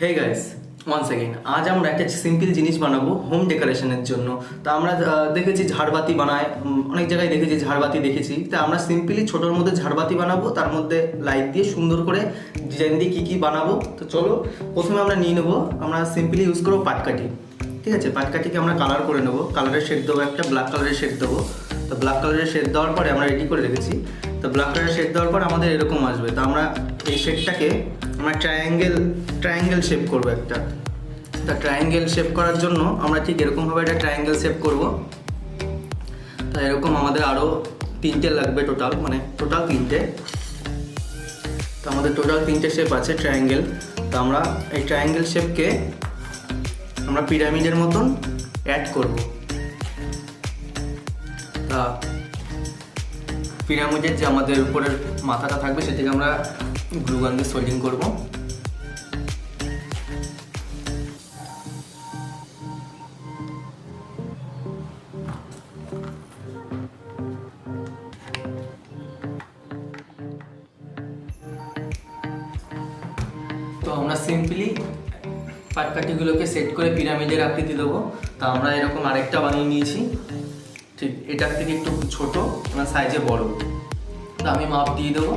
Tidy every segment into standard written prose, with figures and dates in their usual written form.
Hey guys, once again আজ আমরা একটা সিম্পল জিনিস বানাবো হোম ডেকোরেশনের জন্য। তা আমরা দেখেছি ঝাড়বাতি বানায়, অনেক জায়গায় দেখেছি ঝাড়বাতি দেখেছি। তা আমরা সিম্পলি ছোটোর মধ্যে ঝাড়বাতি বানাবো, তার মধ্যে লাইট দিয়ে সুন্দর করে ডিজাইন দিয়ে কী কী বানাবো। তো চলো প্রথমে আমরা নিয়ে নেবো, আমরা সিম্পলি ইউজ করবো পাটকাঠি। ঠিক আছে, পাটকাঠিকে আমরা কালার করে নেবো, কালারের শেড দেবো, একটা ব্ল্যাক কালারের শেড দেবো। তো ব্ল্যাক কালারের শেড দেওয়ার পরে আমরা রেডি করে রেখেছি। তো ব্ল্যাক কালারের শেড দেওয়ার পর আমাদের এরকম আসবে। তো আমরা এই শেডটাকে আমরা ট্রায়াঙ্গেল শেপ করবো একটা। তা ট্রায়াঙ্গেল শেপ করার জন্য আমরা ঠিক এরকমভাবে একটা ট্রায়াঙ্গেল শেপ করব। তা এরকম আমাদের আরও তিনটে লাগবে, টোটাল তিনটে। তো আমাদের টোটাল তিনটে শেপ আছে ট্রায়াঙ্গেল। তো আমরা এই ট্রায়াঙ্গেল শেপকে আমরা পিরামিডের মতন অ্যাড করব। তা পিরামিডের যে আমাদের উপরের মাথাটা থাকবে সেটাকে আমরা গ্লু গান দিয়ে সোল্ডিং করব। তো আমরা সিম্পলি পাটকাঠিগুলোকে সেট করে পিরামিডের আকৃতি দেবো। তা আমরা এরকম আরেকটা বানিয়ে নিয়েছি, ঠিক এটার থেকে একটু ছোট, আমার সাইজে বড়। তা আমি মাপ দিয়ে দেবো।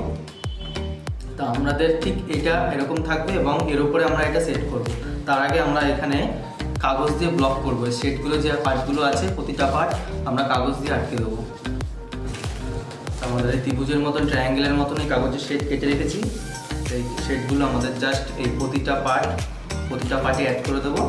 তা আমাদের ঠিক এটা এরকম থাকবে এবং এর উপরে আমরা এটা সেট করব। তার আগে আমরা এখানে কাগজ দিয়ে ব্লক করবো। সেটগুলো যে পার্টগুলো আছে প্রতিটা পার্ট আমরা কাগজ দিয়ে আটকে দেবো। আমাদের এই ত্রিভুজের মতন ট্রায়াঙ্গেলের মতন এই কাগজের শেড কেটে রেখেছি। এই শেডগুলো আমাদের জাস্ট এই প্রতিটা পার্টে অ্যাড করে দেবো।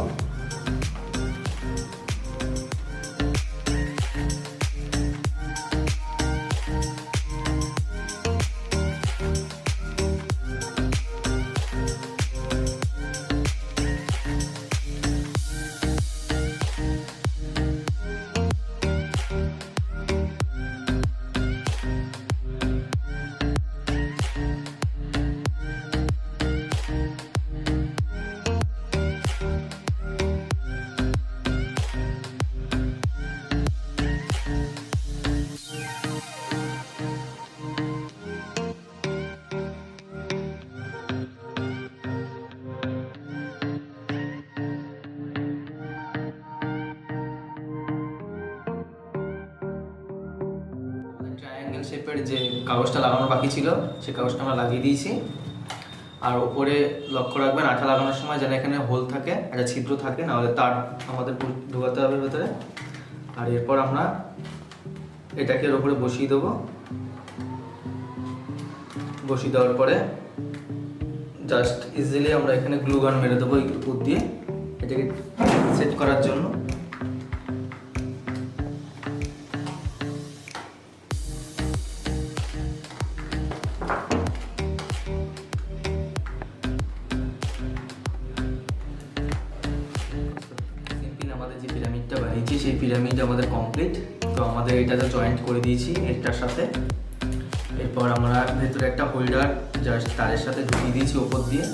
ট্রায়াঙ্গেল শেপের যে কাগজটা লাগানো বাকি ছিল সেই কাগজটা আমরা লাগিয়ে দিয়েছি। আর ওপরে লক্ষ্য রাখবেন আঠা লাগানোর সময় যেন এখানে হোল থাকে, একটা ছিদ্র থাকে, নাহলে তার আমাদের ঢোকাতে হবে ভেতরে। আর এরপর আমরা এটাকে এর উপরে বসিয়ে দেবো। বসিয়ে দেওয়ার পরে জাস্ট ইজিলি আমরা এখানে গ্লু গান মেরে দেবো এই উপর দিয়ে এটাকে সেট করার জন্য। আমাদের যে পিরামিডটা বানিয়েছি সেই পিরামিড আমাদের কমপ্লিট। তো আমাদের এটাতে জয়েন্ট করে দিয়েছি এটার সাথে। এরপর আমরা ভেতরে একটা হোল্ডার জাস্ট তারের সাথে ঢুকিয়ে দিয়েছি ওপর দিয়ে।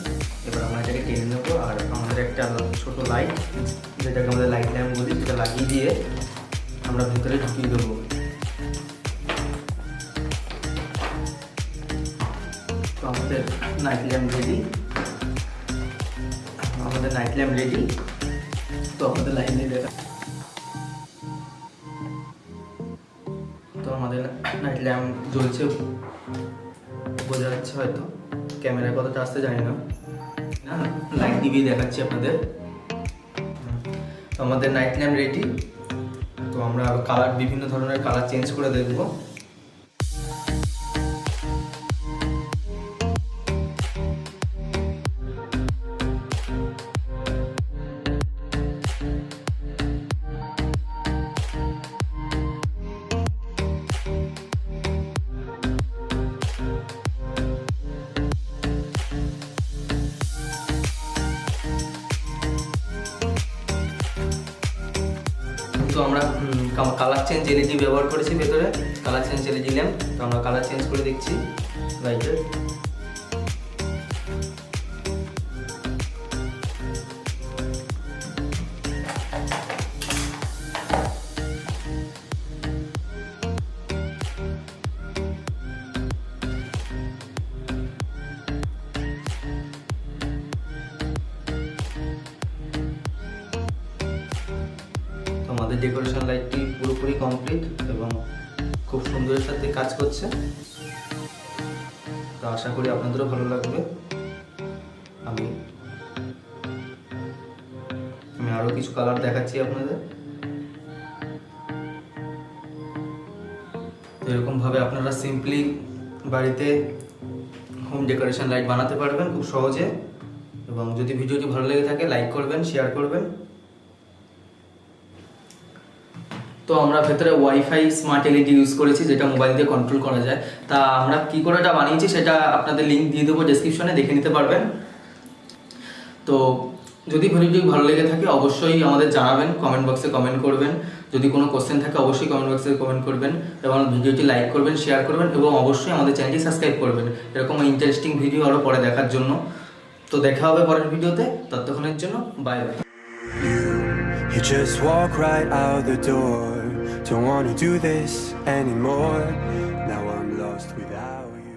এবার আমরা এটাকে টেনে নেবো আর আমাদের একটা ছোট লাইট, যেটাকে আমাদের লাইট ল্যাম্প বলি, সেটা লাগিয়ে দিয়ে আমরা ভেতরে ঢুকিয়ে দেবো। তো আমাদের নাইট ল্যাম্প রেডি। তো আমাদের লাইনে দেখা, তো আমাদের নাইট ল্যাম্প জ্বলছে, বোঝা যাচ্ছে হয়তো, ক্যামেরায় কতটা আসতে জানি না, লাইট দিয়ে দেখাচ্ছি আপনাদের। তো আমাদের নাইট ল্যাম্প রেডি। তো আমরা কালার, বিভিন্ন ধরনের কালার চেঞ্জ করে দেখবো। তো আমরা কালার চেঞ্জ এলইডি ব্যবহার করেছি ভেতরে, কালার চেঞ্জ এলইডি ল্যাম্প। তো আমরা কালার চেঞ্জ করে দেখছি লাইটের। আমাদের ডেকোরেশন লাইটটি পুরোপুরি কমপ্লিট এবং খুব সুন্দরের সাথে কাজ করছে। তো আশা করি আপনাদেরও ভালো লাগবে। আমি আরও কিছু কালার দেখাচ্ছি আপনাদের। তো এরকমভাবে আপনারা সিম্পলি বাড়িতে হোম ডেকোরেশন লাইট বানাতে পারবেন খুব সহজে। এবং যদি ভিডিওটি ভালো লেগে থাকে লাইক করবেন, শেয়ার করবেন। তো আমরা ভেতরে ওয়াইফাই স্মার্ট এলইডি ইউজ করেছি, যেটা মোবাইল দিয়ে কন্ট্রোল করা যায়। তা আমরা কী করে এটা বানিয়েছি সেটা আপনাদের লিঙ্ক দিয়ে দেবো ডেসক্রিপশনে, দেখে নিতে পারবেন। তো যদি ভিডিওটি ভালো লেগে থাকে অবশ্যই আমাদের জানাবেন, কমেন্ট বক্সে কমেন্ট করবেন। যদি কোনো কোশ্চেন থাকে অবশ্যই কমেন্ট বক্সে কমেন্ট করবেন এবং ভিডিওটি লাইক করবেন, শেয়ার করবেন এবং অবশ্যই আমাদের চ্যানেলটি সাবস্ক্রাইব করবেন এরকম ইন্টারেস্টিং ভিডিও আরও পরে দেখার জন্য। তো দেখা হবে পরের ভিডিওতে, ততক্ষণের জন্য bye bye. You just walk right out the door. Don't wanna do this anymore. Now I'm lost without you.